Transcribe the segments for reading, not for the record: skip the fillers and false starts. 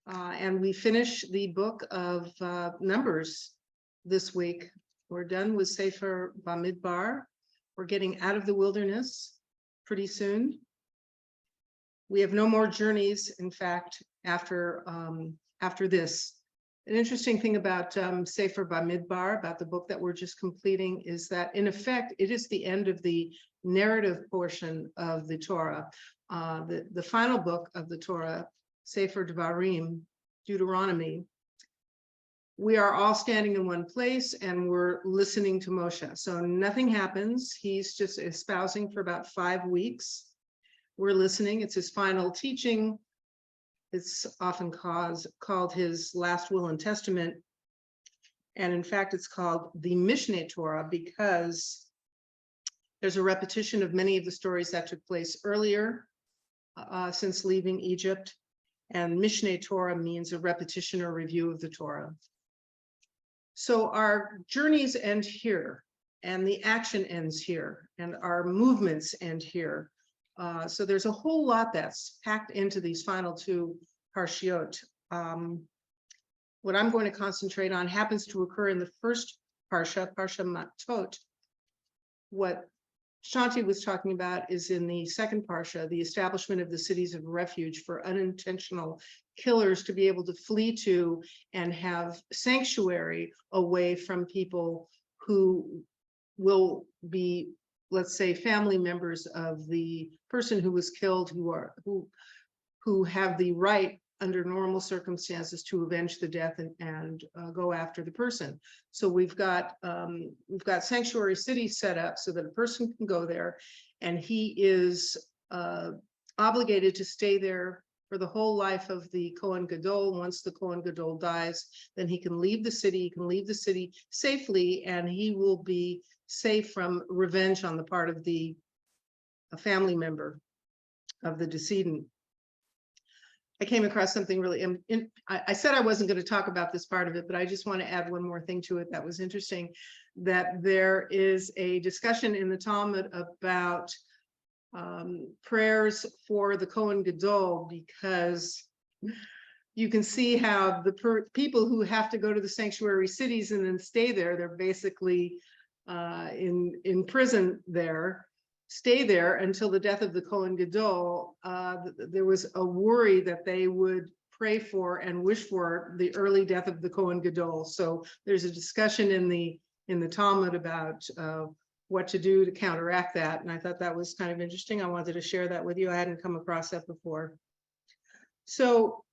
And we finish the book of Numbers this week. We're done with Sefer Bamidbar. We're getting out of the wilderness pretty soon. We have no more journeys, in fact, after this. An interesting thing about Sefer Bamidbar, about the book that we're just completing, is that in effect, it is the end of the narrative portion of the Torah. The final book of the Torah, Sefer Devarim, Deuteronomy, we are all standing in one place and we're listening to Moshe. So nothing happens. He's just espousing for about 5 weeks. We're listening. It's his final teaching. It's often called his last will and testament. And in fact, it's called the Mishneh Torah because there's a repetition of many of the stories that took place earlier since leaving Egypt. And Mishneh Torah means a repetition or review of the Torah. So our journeys end here, and the action ends here, and our movements end here. So there's a whole lot that's packed into these final 2 parshiot. What I'm going to concentrate on happens to occur in the first parsha, Parsha MATOT. What Shanti was talking about is in the second parsha, the establishment of the cities of refuge for unintentional killers to be able to flee to and have sanctuary away from people who will be, let's say, family members of the person who was killed, who have the right under normal circumstances to avenge the death and go after the person. So we've got sanctuary cities set up so that a person can go there, and he is obligated to stay there for the whole life of the Kohen Gadol. Once the Kohen Gadol dies, then he can leave the city. He can leave the city safely, and he will be safe from revenge on the part of a family member of the decedent. I came across something really, I said I wasn't going to talk about this part of it, but I just want to add one more thing to it that was interesting, that there is a discussion in the Talmud about prayers for the Kohen Gadol, because you can see how the people who have to go to the sanctuary cities and then stay there, they're basically in prison there, stay there until the death of the Kohen Gadol. There was a worry that they would pray for and wish for the early death of the Kohen Gadol. So there's a discussion in the Talmud about what to do to counteract that. And I thought that was kind of interesting. I wanted to share that with you. I hadn't come across that before. So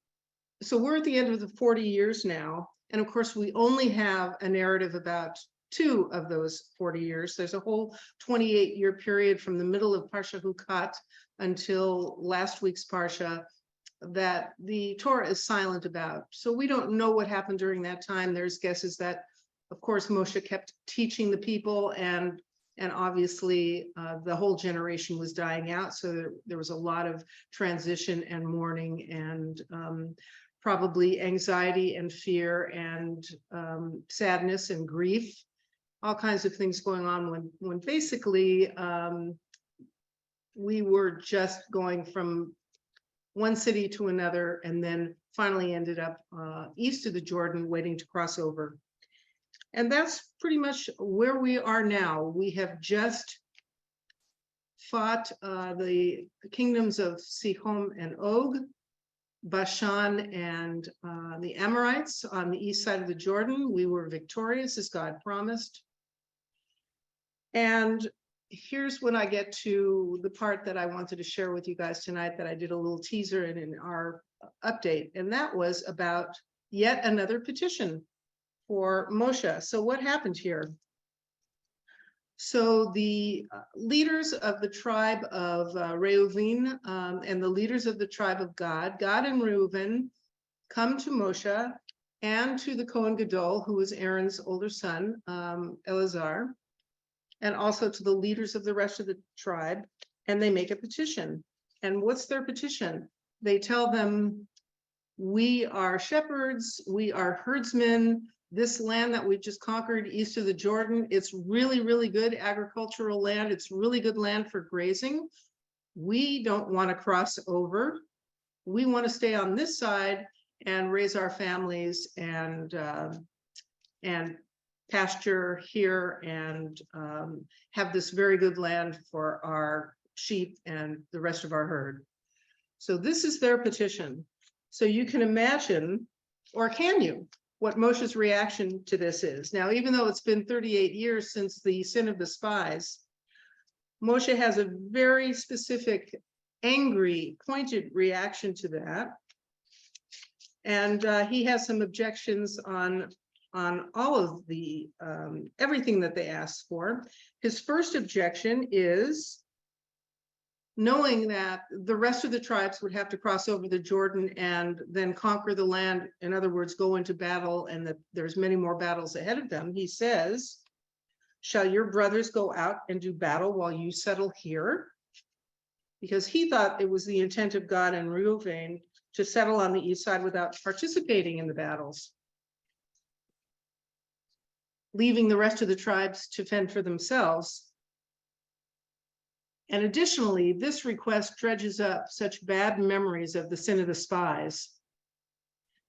we're at the end of the 40 years now. And of course, we only have a narrative about 2 of those 40 years. There's a whole 28-year period from the middle of Parsha Hukat until last week's Parsha that the Torah is silent about. So we don't know what happened during that time. There's guesses that, of course, Moshe kept teaching the people, and obviously the whole generation was dying out. So there was a lot of transition and mourning and probably anxiety and fear and sadness and grief. All kinds of things going on when basically we were just going from one city to another, and then finally ended up east of the Jordan waiting to cross over. And that's pretty much where we are now. We have just fought the kingdoms of Sihon and Og, Bashan and the Amorites on the east side of the Jordan. We were victorious as God promised. And here's when I get to the part that I wanted to share with you guys tonight, that I did a little teaser in our update. And that was about yet another petition for Moshe. So what happened here? So the leaders of the tribe of Reuven and the leaders of the tribe of Gad and Reuven come to Moshe and to the Kohen Gadol, who was Aaron's older son, Eleazar, and also to the leaders of the rest of the tribe, and they make a petition. And what's their petition? They tell them, we are shepherds, we are herdsmen. This land that we've just conquered east of the Jordan, it's really, really good agricultural land. It's really good land for grazing. We don't want to cross over. We want to stay on this side, and raise our families and pasture here and have this very good land for our sheep and the rest of our herd. So this is their petition. So you can imagine, or can you, what Moshe's reaction to this is. Now, even though it's been 38 years since the sin of the spies, Moshe has a very specific, angry, pointed reaction to that. And he has some objections on all of the everything that they asked for. His first objection is knowing that the rest of the tribes would have to cross over the Jordan and then conquer the land, in other words, go into battle, and that there's many more battles ahead of them. He says, shall your brothers go out and do battle while you settle here? Because he thought it was the intent of God and Reuven to settle on the east side without participating in the battles, leaving the rest of the tribes to fend for themselves. And additionally, this request dredges up such bad memories of the sin of the spies.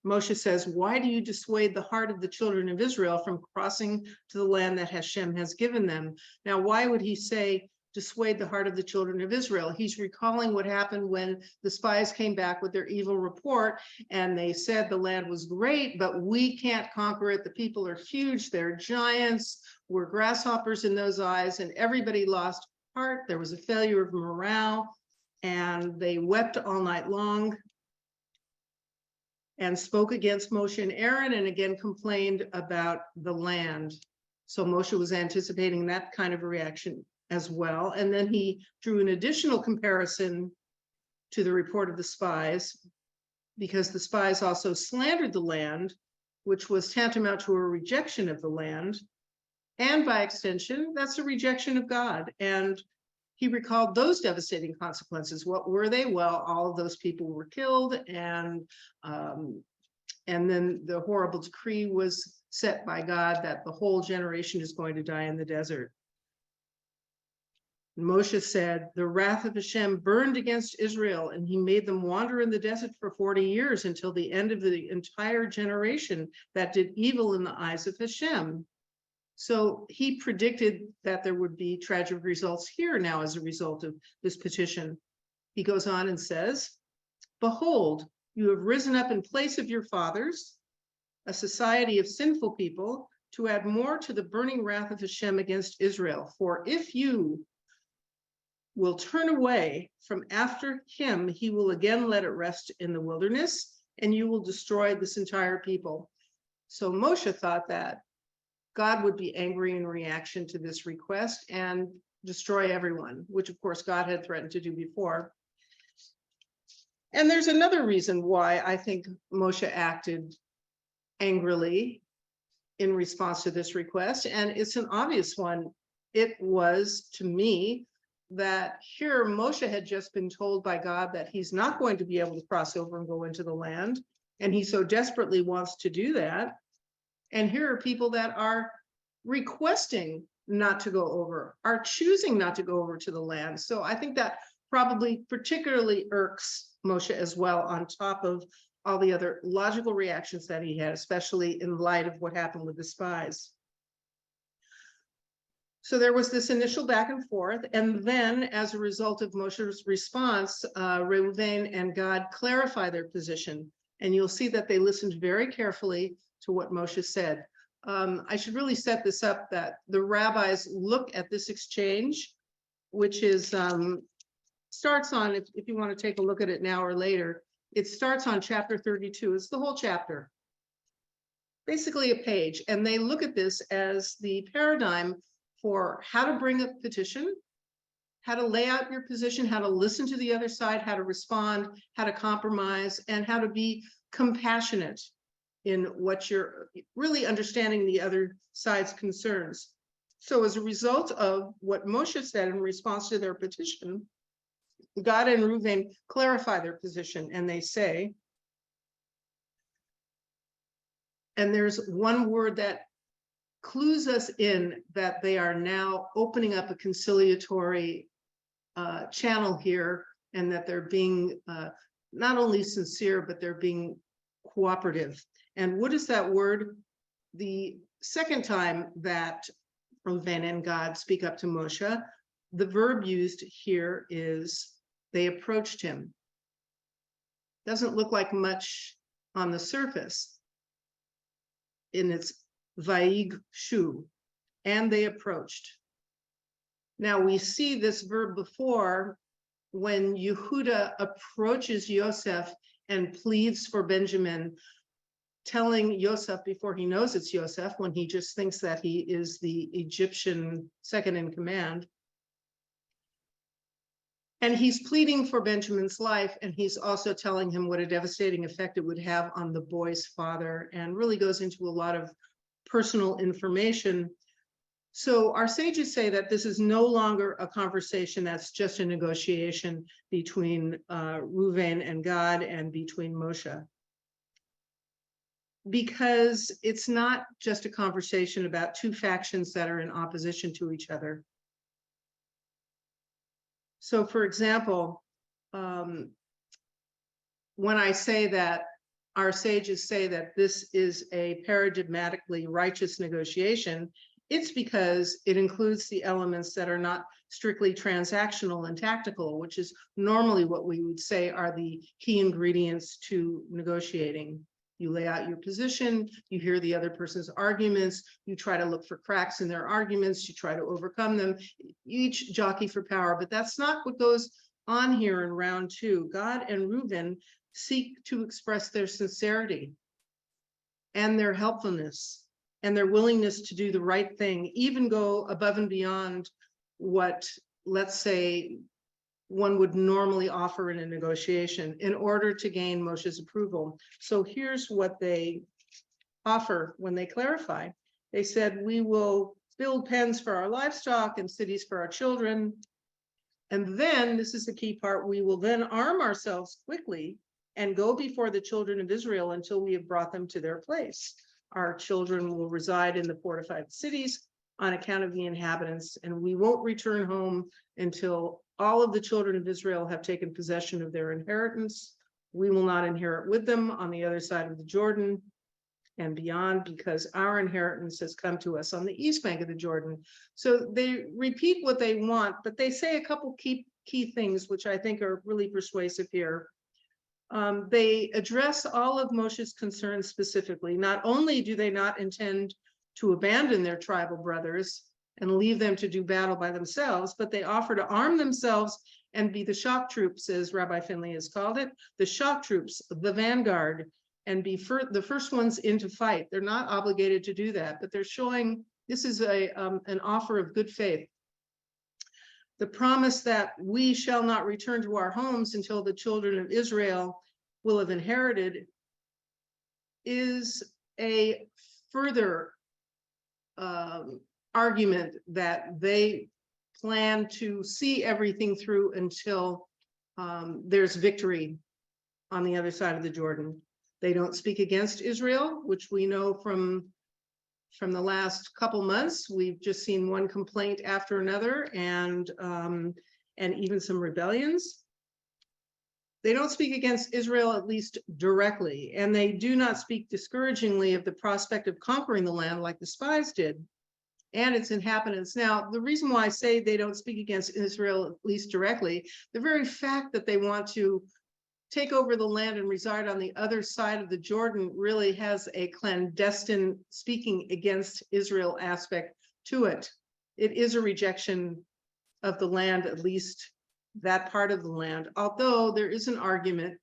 Moshe says, why do you dissuade the heart of the children of Israel from crossing to the land that Hashem has given them? Now, why would he say dissuade the heart of the children of Israel? He's recalling what happened when the spies came back with their evil report and they said the land was great, but we can't conquer it. The people are huge, they're giants, we're grasshoppers in those eyes, and everybody lost heart. There was a failure of morale, and they wept all night long and spoke against Moshe and Aaron, and again complained about the land. So Moshe was anticipating that kind of a reaction as well. And then he drew an additional comparison to the report of the spies, because the spies also slandered the land, which was tantamount to a rejection of the land. And by extension, that's a rejection of God. And he recalled those devastating consequences. What were they? Well, all of those people were killed, and then the horrible decree was set by God that the whole generation is going to die in the desert. Moshe said, the wrath of Hashem burned against Israel, and he made them wander in the desert for 40 years until the end of the entire generation that did evil in the eyes of Hashem. So he predicted that there would be tragic results here now as a result of this petition. He goes on and says, behold, you have risen up in place of your fathers, a society of sinful people, to add more to the burning wrath of Hashem against Israel. For if you will turn away from after him, he will again let it rest in the wilderness, and you will destroy this entire people. So Moshe thought that God would be angry in reaction to this request and destroy everyone, which of course God had threatened to do before. And there's another reason why I think Moshe acted angrily in response to this request, and it's an obvious one. It was, to me, that here Moshe had just been told by God that he's not going to be able to cross over and go into the land, and he so desperately wants to do that. And here are people that are requesting not to go over, are choosing not to go over to the land. So I think that probably particularly irks Moshe as well, on top of all the other logical reactions that he had, especially in light of what happened with the spies. So there was this initial back and forth, and then as a result of Moshe's response, Reuven and God clarify their position, and you'll see that they listened very carefully to what Moshe said. I should really set this up that the rabbis look at this exchange, which is starts on, if you want to take a look at it now or later, it starts on chapter 32. It's the whole chapter, basically a page, and they look at this as the paradigm for how to bring a petition, how to lay out your position, how to listen to the other side, how to respond, how to compromise, and how to be compassionate in what you're really understanding the other side's concerns. So as a result of what Moshe said in response to their petition, God and Reuven clarify their position, and they say, and there's one word that clues us in that they are now opening up a conciliatory channel here, and that they're being not only sincere, but they're being cooperative. And what is that word? The second time that Reuven and God speak up to Moshe, the verb used here is they approached him. Doesn't look like much on the surface in its vaig shu, and they approached. Now we see this verb before when Yehuda approaches Yosef and pleads for Benjamin, telling Yosef before he knows it's Yosef, when he just thinks that he is the Egyptian second in command. And he's pleading for Benjamin's life, and he's also telling him what a devastating effect it would have on the boy's father, and really goes into a lot of personal information. So our sages say that this is no longer a conversation that's just a negotiation between Reuven and God and between Moshe. Because it's not just a conversation about two factions that are in opposition to each other. So for example, when I say that our sages say that this is a paradigmatically righteous negotiation, it's because it includes the elements that are not strictly transactional and tactical, which is normally what we would say are the key ingredients to negotiating. You lay out your position, you hear the other person's arguments, you try to look for cracks in their arguments, you try to overcome them, you each jockey for power, but that's not what goes on here in round two. God and Reuven seek to express their sincerity and their helpfulness and their willingness to do the right thing, even go above and beyond what, let's say, one would normally offer in a negotiation in order to gain Moshe's approval. So here's what they offer when they clarify. They said, we will build pens for our livestock and cities for our children. And then, this is the key part, we will then arm ourselves quickly and go before the children of Israel until we have brought them to their place. Our children will reside in the fortified cities on account of the inhabitants, and we won't return home until all of the children of Israel have taken possession of their inheritance. We will not inherit with them on the other side of the Jordan and beyond, because our inheritance has come to us on the east bank of the Jordan. So they repeat what they want, but they say a couple key things, which I think are really persuasive here. They address all of Moshe's concerns specifically. Not only do they not intend to abandon their tribal brothers and leave them to do battle by themselves, but they offer to arm themselves and be the shock troops, as Rabbi Finley has called it, the shock troops, the vanguard, and be the first ones into fight. They're not obligated to do that, but they're showing this is an offer of good faith. The promise that we shall not return to our homes until the children of Israel will have inherited is a further argument that they plan to see everything through until there's victory on the other side of the Jordan. They don't speak against Israel, which we know from the last couple months. We've just seen one complaint after another, and even some rebellions. They don't speak against Israel, at least directly, and they do not speak discouragingly of the prospect of conquering the land like the spies did and its inhabitants. Now, the reason why I say they don't speak against Israel, at least directly, the very fact that they want to take over the land and reside on the other side of the Jordan really has a clandestine speaking against Israel aspect to it. It is a rejection of the land, at least that part of the land, although there is an argument,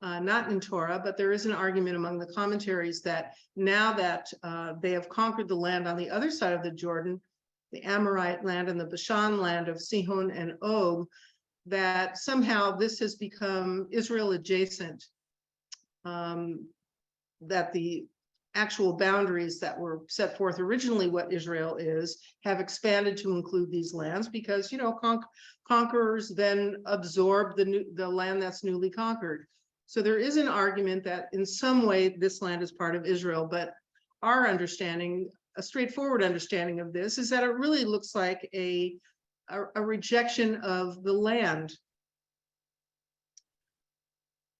not in Torah, but there is an argument among the commentaries that now that they have conquered the land on the other side of the Jordan, the Amorite land and the Bashan land of Sihon and Og, that somehow this has become Israel adjacent, that the actual boundaries that were set forth originally what Israel is have expanded to include these lands because, you know, conquerors then absorb the land that's newly conquered. So there is an argument that in some way this land is part of Israel, but our understanding, a straightforward understanding of this, is that it really looks like a rejection of the land.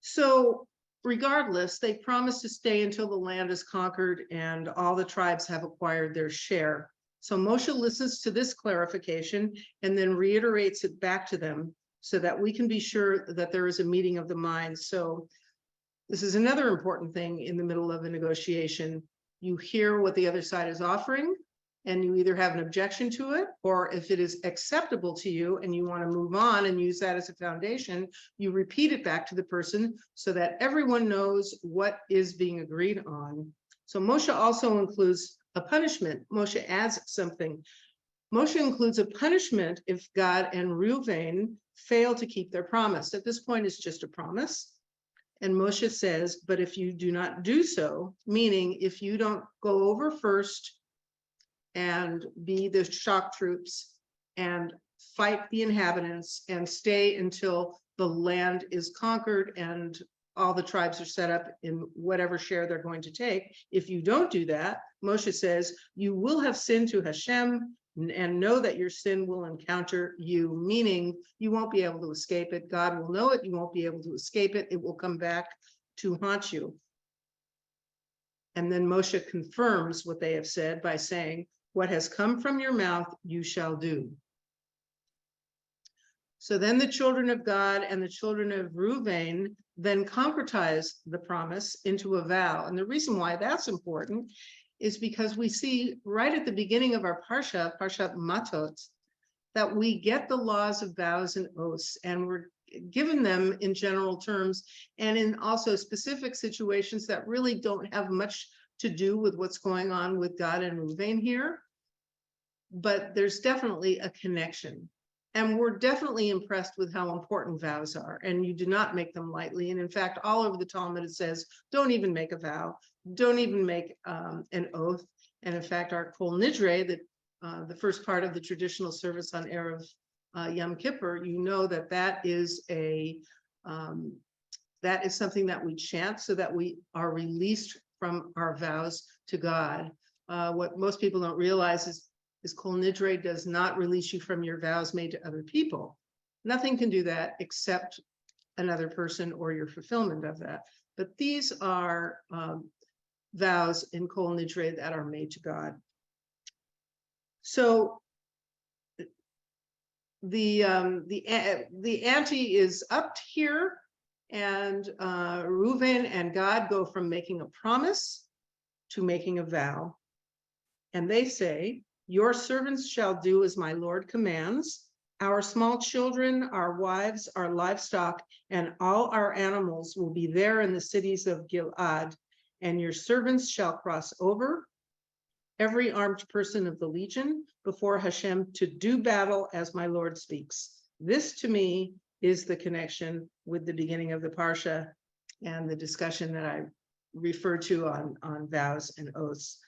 So regardless, they promise to stay until the land is conquered and all the tribes have acquired their share. So Moshe listens to this clarification and then reiterates it back to them so that we can be sure that there is a meeting of the minds. So this is another important thing in the middle of a negotiation. You hear what the other side is offering, and you either have an objection to it, or if it is acceptable to you and you want to move on and use that as a foundation, you repeat it back to the person so that everyone knows what is being agreed on. So Moshe also includes a punishment. Moshe adds something. Moshe includes a punishment if Gad and Reuven fail to keep their promise. At this point, it's just a promise. And Moshe says, but if you do not do so, meaning if you don't go over first and be the shock troops and fight the inhabitants and stay until the land is conquered and all the tribes are set up in whatever share they're going to take. If you don't do that, Moshe says, you will have sinned to Hashem and know that your sin will encounter you, meaning you won't be able to escape it. God will know it. You won't be able to escape it. It will come back to haunt you. And then Moshe confirms what they have said by saying, what has come from your mouth, you shall do. So then the children of God and the children of Reuven then concretize the promise into a vow. And the reason why that's important is because we see right at the beginning of our Parsha MATOT, that we get the laws of vows and oaths, and we're given them in general terms and in also specific situations that really don't have much to do with what's going on with God and Reuven here. But there's definitely a connection. And we're definitely impressed with how important vows are, and you do not make them lightly. And in fact, all over the Talmud, it says, don't even make a vow, don't even make an oath. And in fact, our Kol Nidre, the first part of the traditional service on Erev Yom Kippur, you know that that is something that we chant so that we are released from our vows to God. What most people don't realize is Kol Nidre does not release you from your vows made to other people. Nothing can do that except another person or your fulfillment of that. But these are vows in Kol Nidre that are made to God. So the ante is up here, and Reuven and God go from making a promise to making a vow. And they say, your servants shall do as my Lord commands. Our small children, our wives, our livestock, and all our animals will be there in the cities of Gilead, and your servants shall cross over, every armed person of the legion, before Hashem to do battle as my Lord speaks. This to me is the connection with the beginning of the Parsha and the discussion that I referred to on vows and oaths.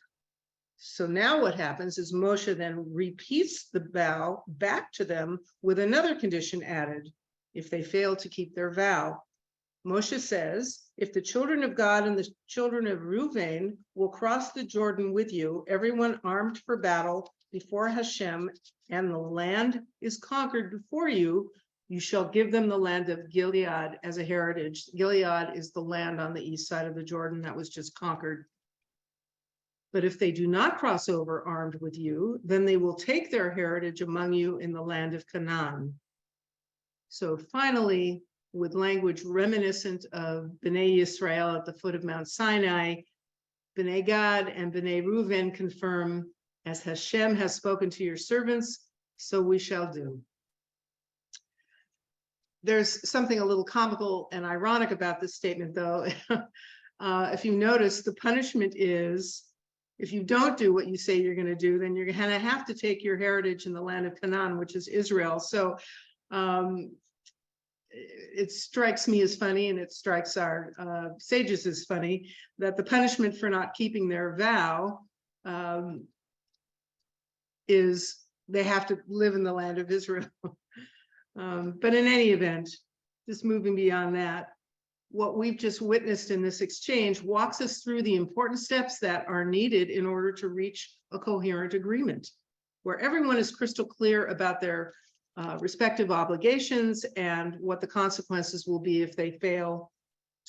So now what happens is Moshe then repeats the vow back to them with another condition added. If they fail to keep their vow, Moshe says, if the children of God and the children of Reuven will cross the Jordan with you, everyone armed for battle before Hashem, and the land is conquered before you, you shall give them the land of Gilead as a heritage. Gilead is the land on the east side of the Jordan that was just conquered. But if they do not cross over armed with you, then they will take their heritage among you in the land of Canaan. So finally, with language reminiscent of Bnei Yisrael at the foot of Mount Sinai, Bnei Gad and Bnei Reuven confirm, as Hashem has spoken to your servants, so we shall do. There's something a little comical and ironic about this statement, though. If you notice, the punishment is, if you don't do what you say you're going to do, then you're going to have to take your heritage in the land of Canaan, which is Israel. So it strikes me as funny, and it strikes our sages as funny, that the punishment for not keeping their vow is they have to live in the land of Israel. But in any event, just moving beyond that, what we've just witnessed in this exchange walks us through the important steps that are needed in order to reach a coherent agreement, where everyone is crystal clear about their respective obligations and what the consequences will be if they fail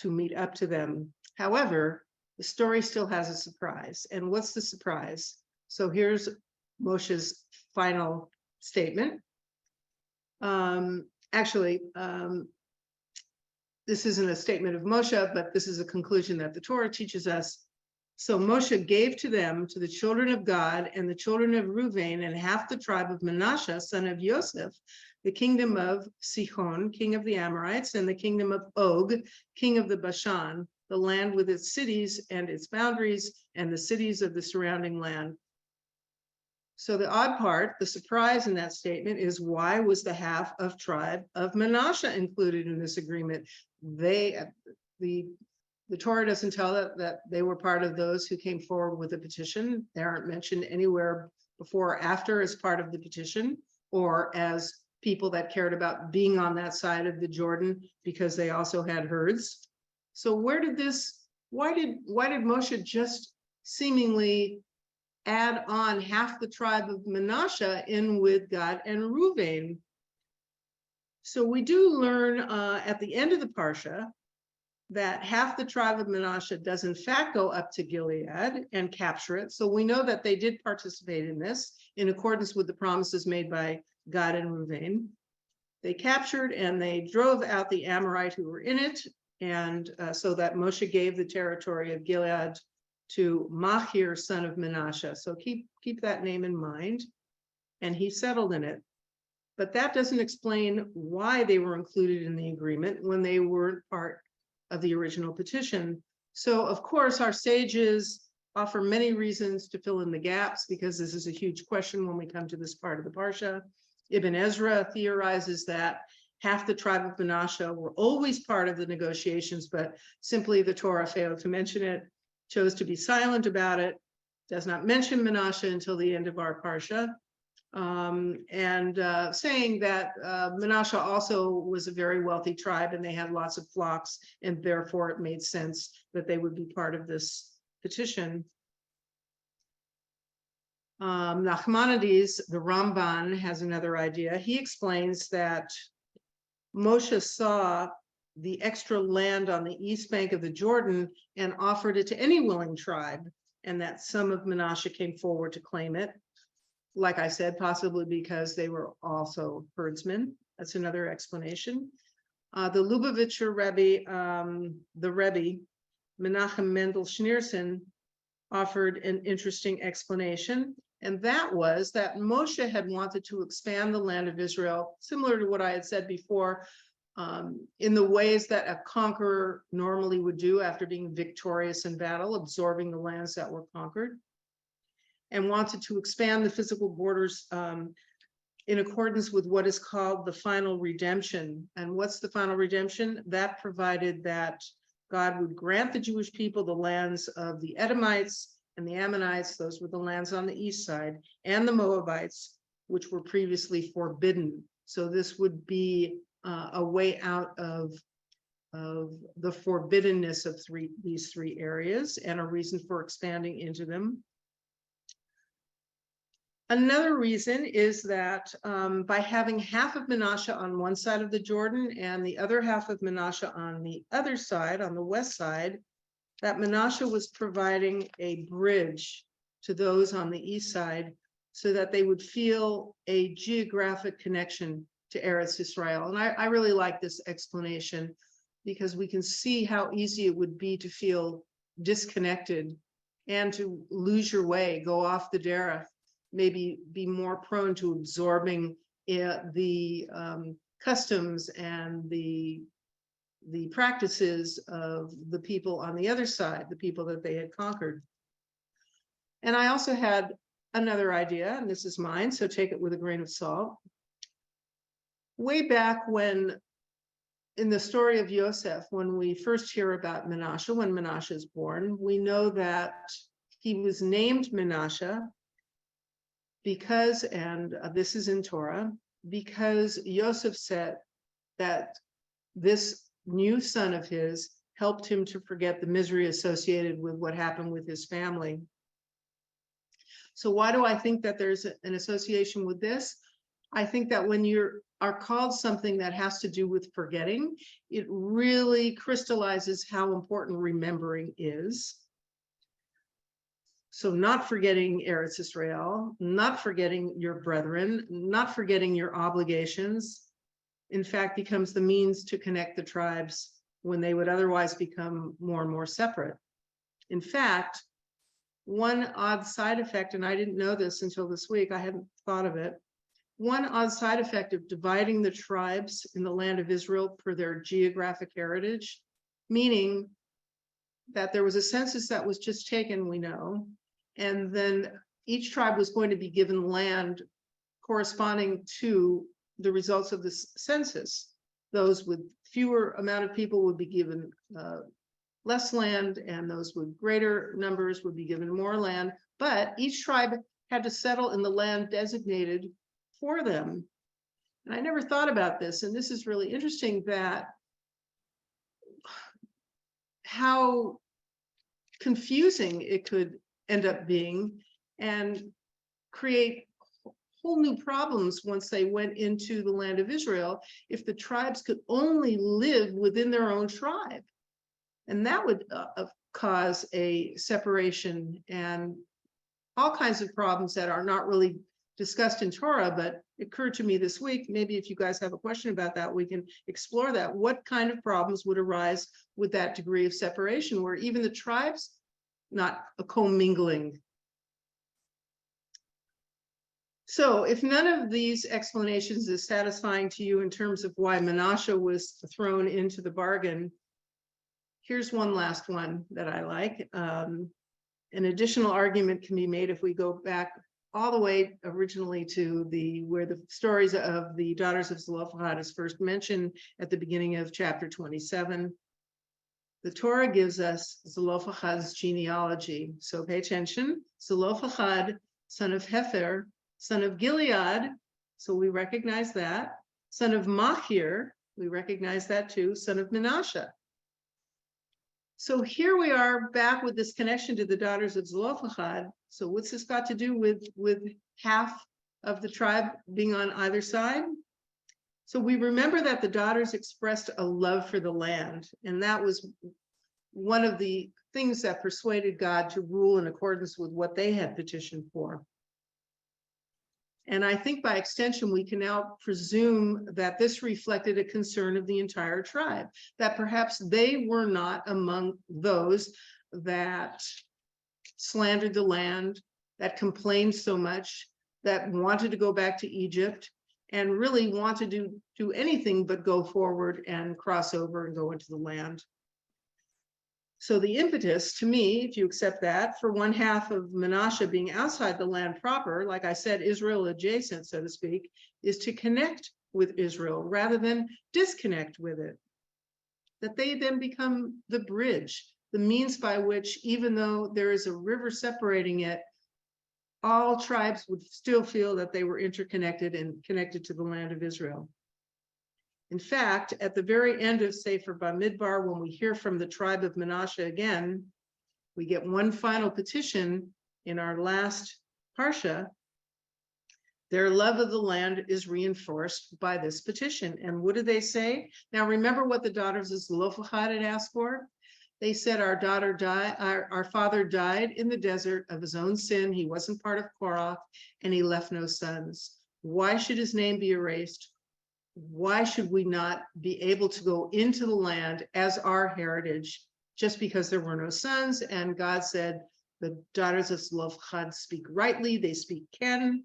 to meet up to them. However, the story still has a surprise. And what's the surprise? So here's Moshe's final statement. This isn't a statement of Moshe, but this is a conclusion that the Torah teaches us. So Moshe gave to them, to the children of God and the children of Reuven and half the tribe of Menashe, son of Yosef, the kingdom of Sihon, king of the Amorites, and the kingdom of Og, king of the Bashan, the land with its cities and its boundaries, and the cities of the surrounding land. So the odd part, the surprise in that statement is, why was the half of tribe of Menashe included in this agreement? The Torah doesn't tell that they were part of those who came forward with the petition. They aren't mentioned anywhere before or after as part of the petition, or as people that cared about being on that side of the Jordan because they also had herds. So why did Moshe just seemingly add on half the tribe of Menashe in with Gad and Reuven? So we do learn at the end of the Parsha that half the tribe of Menashe does in fact go up to Gilead and capture it. So we know that they did participate in this in accordance with the promises made by Gad and Reuven. They captured and they drove out the Amorite who were in it, and so that Moshe gave the territory of Gilead to Machir, son of Menashe. So keep that name in mind. And he settled in it. But that doesn't explain why they were included in the agreement when they weren't part of the original petition. So of course, our sages offer many reasons to fill in the gaps, because this is a huge question when we come to this part of the Parsha. Ibn Ezra theorizes that half the tribe of Menashe were always part of the negotiations, but simply the Torah failed to mention it, chose to be silent about it, does not mention Menashe until the end of our Parsha. Saying that Menashe also was a very wealthy tribe and they had lots of flocks, and therefore it made sense that they would be part of this petition. Nachmanides, the Ramban, has another idea. He explains that Moshe saw the extra land on the east bank of the Jordan and offered it to any willing tribe, and that some of Menashe came forward to claim it. Like I said, possibly because they were also herdsmen. That's another explanation. The Lubavitcher Rebbe, the Rebbe, Menachem Mendel Schneerson, offered an interesting explanation. And that was that Moshe had wanted to expand the land of Israel, similar to what I had said before, in the ways that a conqueror normally would do after being victorious in battle, absorbing the lands that were conquered, and wanted to expand the physical borders in accordance with what is called the final redemption. And what's the final redemption? That provided that God would grant the Jewish people the lands of the Edomites and the Ammonites, those were the lands on the east side, and the Moabites, which were previously forbidden. So this would be a way out of the forbiddenness of these three areas, and a reason for expanding into them. Another reason is that by having half of Menashe on one side of the Jordan and the other half of Menashe on the other side, on the west side, that Menashe was providing a bridge to those on the east side so that they would feel a geographic connection to Eretz Israel. And I really like this explanation, because we can see how easy it would be to feel disconnected and to lose your way, go off the derech, maybe be more prone to absorbing the customs and the practices of the people on the other side, the people that they had conquered. And I also had another idea, and this is mine, so take it with a grain of salt. Way back when, in the story of Yosef, when we first hear about Menashe, when Menashe is born, we know that he was named Menashe because, and this is in Torah, because Yosef said that this new son of his helped him to forget the misery associated with what happened with his family. So why do I think that there's an association with this? I think that when you're are called something that has to do with forgetting, it really crystallizes how important remembering is. So not forgetting Eretz Israel, not forgetting your brethren, not forgetting your obligations, in fact, becomes the means to connect the tribes when they would otherwise become more and more separate. In fact, one odd side effect, and I didn't know this until this week, I hadn't thought of it. One odd side effect of dividing the tribes in the land of Israel per their geographic heritage, meaning that there was a census that was just taken, we know, and then each tribe was going to be given land corresponding to the results of the census. Those with fewer amount of people would be given less land, and those with greater numbers would be given more land. But each tribe had to settle in the land designated for them. And I never thought about this, and this is really interesting, that how confusing it could end up being and create whole new problems once they went into the land of Israel if the tribes could only live within their own tribe. And that would cause a separation and all kinds of problems that are not really discussed in Torah, but it occurred to me this week, maybe if you guys have a question about that, we can explore that. What kind of problems would arise with that degree of separation where even the tribes, not a commingling? So if none of these explanations is satisfying to you in terms of why Menashe was thrown into the bargain, here's one last one that I like. An additional argument can be made if we go back all the way originally to where the stories of the daughters of Zelophehad is first mentioned at the beginning of chapter 27. The Torah gives us Zelophehad's genealogy. So pay attention. Zelophehad, son of Hefer, son of Gilead, so we recognize that. Son of Machir, we recognize that too. Son of Menashe. So here we are back with this connection to the daughters of Zelophehad. So what's this got to do with half of the tribe being on either side? So we remember that the daughters expressed a love for the land, and that was one of the things that persuaded God to rule in accordance with what they had petitioned for. And I think by extension, we can now presume that this reflected a concern of the entire tribe, that perhaps they were not among those that slandered the land, that complained so much, that wanted to go back to Egypt, and really wanted to do anything but go forward and cross over and go into the land. So the impetus, to me, if you accept that, for one half of Menashe being outside the land proper, like I said, Israel adjacent, so to speak, is to connect with Israel rather than disconnect with it. That they then become the bridge, the means by which, even though there is a river separating it, all tribes would still feel that they were interconnected and connected to the land of Israel. In fact, at the very end of Sefer Bamidbar, when we hear from the tribe of Menashe again, we get one final petition in our last parsha. Their love of the land is reinforced by this petition. And what do they say? Now, remember what the daughters of Zelophehad had asked for? They said, our father died in the desert of his own sin. He wasn't part of Korah, and he left no sons. Why should his name be erased? Why should we not be able to go into the land as our heritage just because there were no sons? And God said, the daughters of Zelophehad speak rightly, they speak Ken.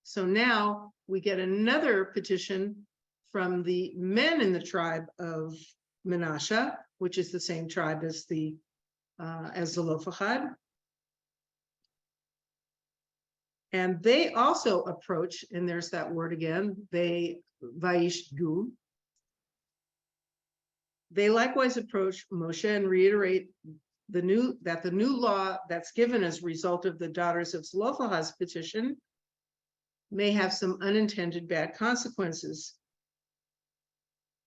So now we get another petition from the men in the tribe of Menashe, which is the same tribe as Zelophehad. And they also approach, and there's that word again, they vaishgu. They likewise approach Moshe and reiterate the new law that's given as a result of the daughters of Zelophehad's petition may have some unintended bad consequences.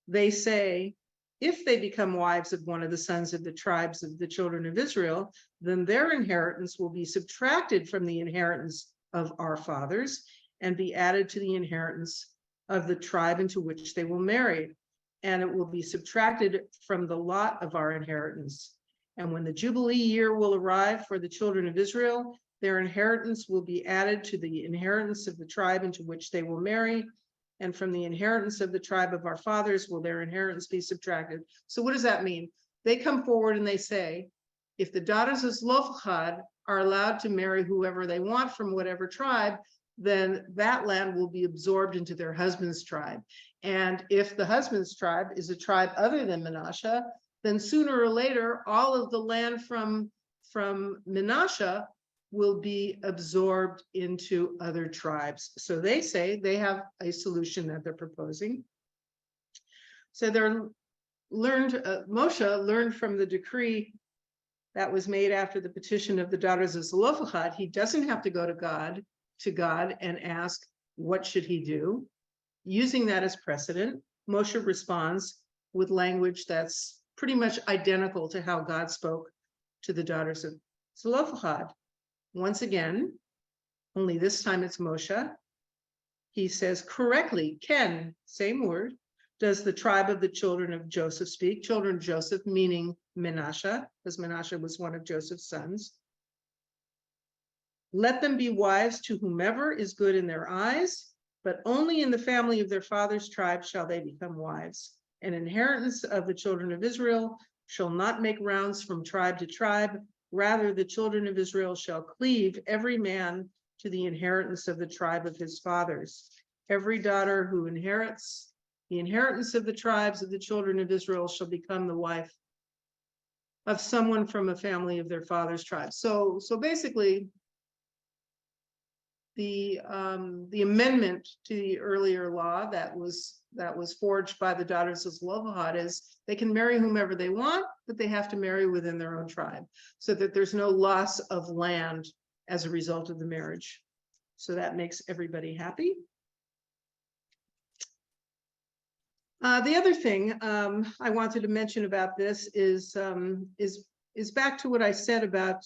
They say, if they become wives of one of the sons of the tribes of the children of Israel, then their inheritance will be subtracted from the inheritance of our fathers and be added to the inheritance of the tribe into which they will marry, and it will be subtracted from the lot of our inheritance. And when the Jubilee year will arrive for the children of Israel, their inheritance will be added to the inheritance of the tribe into which they will marry, and from the inheritance of the tribe of our fathers will their inheritance be subtracted. So what does that mean? They come forward and they say, if the daughters of Zelophehad are allowed to marry whoever they want from whatever tribe, then that land will be absorbed into their husband's tribe. And if the husband's tribe is a tribe other than Menashe, then sooner or later, all of the land from Menashe will be absorbed into other tribes. So they say they have a solution that they're proposing. So Moshe learned from the decree that was made after the petition of the daughters of Zelophehad. He doesn't have to go to God and ask, what should he do? Using that as precedent, Moshe responds with language that's pretty much identical to how God spoke to the daughters of Zelophehad. Once again, only this time it's Moshe. He says correctly, Ken, same word, does the tribe of the children of Joseph speak? Children of Joseph, meaning Menashe, because Menashe was one of Joseph's sons. Let them be wives to whomever is good in their eyes, but only in the family of their father's tribe shall they become wives. An inheritance of the children of Israel shall not make rounds from tribe to tribe. Rather, the children of Israel shall cleave every man to the inheritance of the tribe of his fathers. Every daughter who inherits the inheritance of the tribes of the children of Israel shall become the wife of someone from a family of their father's tribe. So basically, the amendment to the earlier law that was forged by the daughters of Zelophehad is they can marry whomever they want, but they have to marry within their own tribe, so that there's no loss of land as a result of the marriage. So that makes everybody happy. The other thing I wanted to mention about this is back to what I said about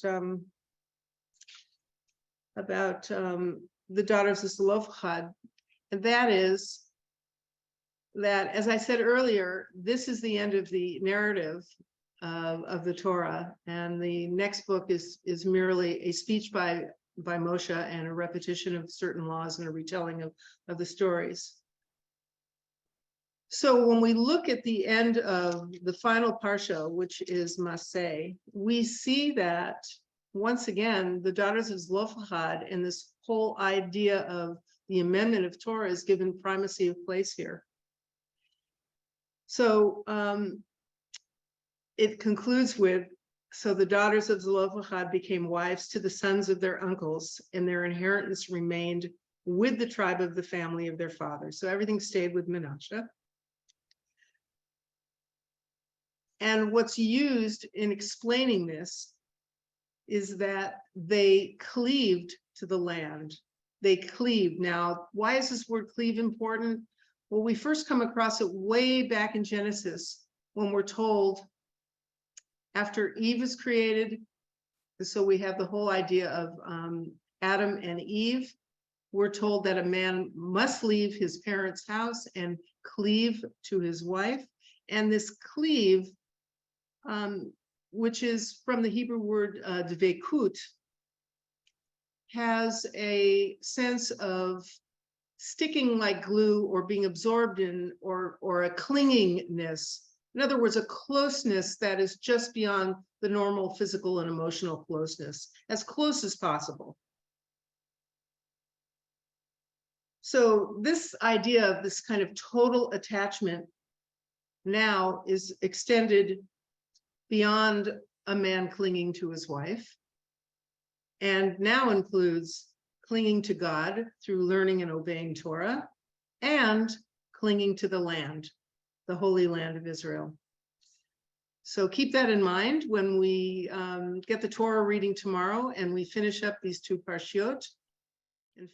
the daughters of Zelophehad, and that is that, as I said earlier, this is the end of the narrative of the Torah, and the next book is merely a speech by Moshe and a repetition of certain laws and a retelling of the stories. So when we look at the end of the final parsha, which is Maseh, we see that once again, the daughters of Zelophehad and this whole idea of the amendment of Torah is given primacy of place here. So it concludes with, so the daughters of Zelophehad became wives to the sons of their uncles, and their inheritance remained with the tribe of the family of their father. So everything stayed with Menashe. And what's used in explaining this is that they cleaved to the land. They cleaved. Now, why is this word cleave important? Well, we first come across it way back in Genesis when we're told after Eve is created, so we have the whole idea of Adam and Eve. We're told that a man must leave his parents' house and cleave to his wife. And this cleave, which is from the Hebrew word dveikut, has a sense of sticking like glue or being absorbed in, or a clingingness. In other words, a closeness that is just beyond the normal physical and emotional closeness, as close as possible. So this idea of this kind of total attachment now is extended beyond a man clinging to his wife, and now includes clinging to God through learning and obeying Torah, and clinging to the land, the Holy Land of Israel. So keep that in mind when we get the Torah reading tomorrow and we finish up these two parshiot. And